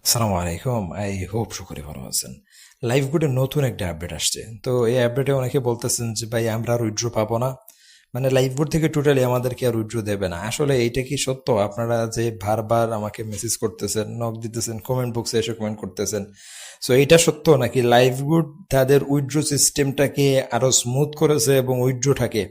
আসসালামু আলাইকুম। I hope সকলে ভালো আছেন। লাইভ গুডে নতুন একটা আপডেট আসছে। তো এই আপডেটে অনেকে বলতেছেন যে ভাই আমরা আর উইথড্র পাবো না, মানে লাইভ বোর্ড থেকে টোটালি আমাদেরকে আর উইথড্র দেবে না। আসলে এইটা কি সত্য? আপনারা যে বারবার আমাকে মেসেজ করতেছেন, নক দিতেছেন, কমেন্ট বক্সে এসে কমেন্ট করতেছেন, সো এইটা সত্য নাকি লাইভ গুড তাদের উইথড্র সিস্টেমটাকে আরো স্মুথ করেছে এবং উইথড্রটাকে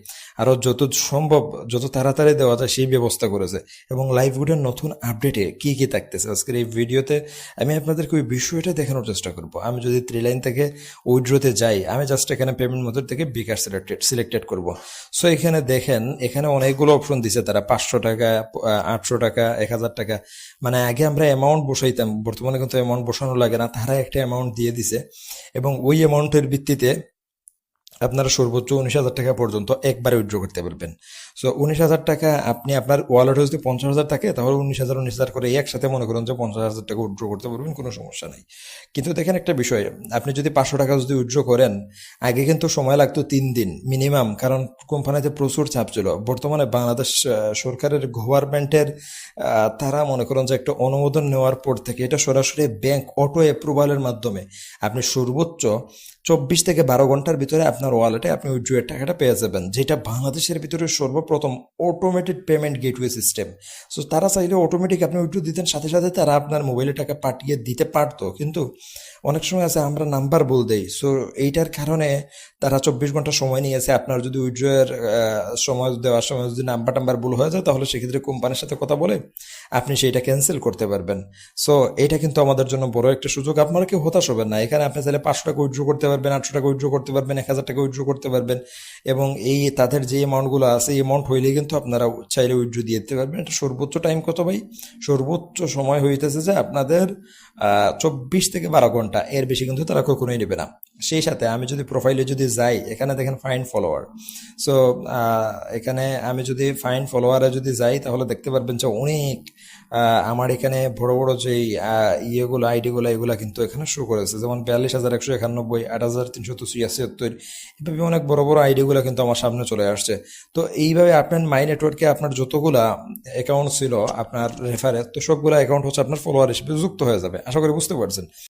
আরো যত সম্ভব যত তাড়াতাড়ি দেওয়া যায় সেই ব্যবস্থা করেছে? এবং লাইভ গুডের নতুন আপডেটে কি কি থাকতেছে আজকের এই ভিডিওতে আমি আপনাদেরকে ওই বিষয়টা দেখানোর চেষ্টা করব। আমি যদি থ্রি লাইন থেকে উইথড্রতে যাই, আমি জাস্ট এখানে পেমেন্ট মেথড থেকে বিকাশ সিলেক্টেড করব। সো এখানে দেখেন, এখানে অনেকগুলো অপশন দিছে তারা, 500 টাকা, 800 টাকা, 1000 টাকা। মানে আগে আমরা অ্যামাউন্ট বসাইতাম, বর্তমানে কিন্তু অ্যামাউন্ট বসানো লাগে না, তারা একটা অ্যামাউন্ট দিয়ে দিছে এবং ওই অ্যামাউন্টের ভিত্তিতে আপনারা সর্বোচ্চ 19,000 টাকা পর্যন্ত একবারে উইথড্র করতে পারবেন। সো 19,000 টাকা আপনি আপনার ওয়ালেটে যদি 50,000 থাকে তাহলে 19,000 করে একসাথে মনে করুন যে 50,000 টাকা উইথড্র করতে পারবেন, কোনো সমস্যা নাই। কিন্তু দেখেন একটা বিষয়, আপনি যদি 500 টাকা যদি উইথড্র করেন, আগে কিন্তু সময় লাগতো 3 দিন মিনিমাম, কারণ কোম্পানিতে প্রচুর চাপ ছিল। বর্তমানে বাংলাদেশ সরকারের গভর্নমেন্টের তারা মনে করেন যে একটা অনুমোদন নেওয়ার পর থেকে এটা সরাসরি ব্যাংক অটো অ্যাপ্রুভালের মাধ্যমে আপনি সর্বোচ্চ 24 থেকে 12 ঘন্টার ভিতরে আপনার ওয়ালেটে আপনি উইথড্রয়ের টাকাটা পেয়ে যাবেন, যেটা বাংলাদেশের ভিতরে সর্বপ্রথম automated payment gateway system. So তারা চাইলে অটোমেটিক আপনি উইথড্র দিতেন, সাথে সাথে তারা আপনার মোবাইলে টাকা পাঠিয়ে দিতে পারতো, কিন্তু অনেক সময় আছে আমরা নাম্বার ভুল দেই। সো এইটার কারণে তারা 24 ঘন্টা সময় নিয়েছে। আপনার যদি উইথড্রয়ের সময় দেওয়ার সময় যদি নাম্বার টাম্বার ভুল হয়ে যায়, তাহলে সেক্ষেত্রে কোম্পানির সাথে কথা বলে আপনি সেইটা ক্যান্সেল করতে পারবেন। সো এটা কিন্তু আমাদের জন্য বড় একটা সুযোগ। আপনারা কেউ হতাশ হবেন না, এখানে আপনি চাইলে 500 টাকা উইথড্র করতে পারবেন, 800 টাকা উইথড্র করতে পারবেন, 1000 টাকা উইথড্র করতে পারবেন। এবং এই তাদের যে অ্যামাউন্টগুলো আছে এই অ্যামাউন্ট হইলেই কিন্তু আপনারা চাইলে উইথড্র দিয়ে দিতে পারবেন। এটা সর্বোচ্চ টাইম কত ভাই? সর্বোচ্চ সময় হইতেছে যে আপনাদের 24 থেকে 12 ঘন্টা, এর বেশি কিন্তু তারা কখনোই নেবে না। সেই সাথে আমি যদি প্রোফাইলে যদি যাই, এখানে দেখেন ফাইন্ড ফলোয়ার। সো এখানে আমি যদি ফাইন্ড ফলোয়ারে যদি যাই তাহলে দেখতে পারবেন যে অনেক আমার এখানে বড় বড় যেই ইয়েগুলো আইডিগুলো এগুলো কিন্তু এখানে শো করেছে, যেমন 42,191, 8,376, এভাবে অনেক বড় বড় আইডিগুলো কিন্তু আমার সামনে চলে আসছে। তো এইভাবে আপনার মাই নেটওয়ার্কে আপনার যতগুলা অ্যাকাউন্ট ছিল আপনার রেফারে, তো সবগুলো অ্যাকাউন্ট হচ্ছে আপনার ফলোয়ার হিসেবে যুক্ত হয়ে যাবে। আশা করি বুঝতে পারছেন।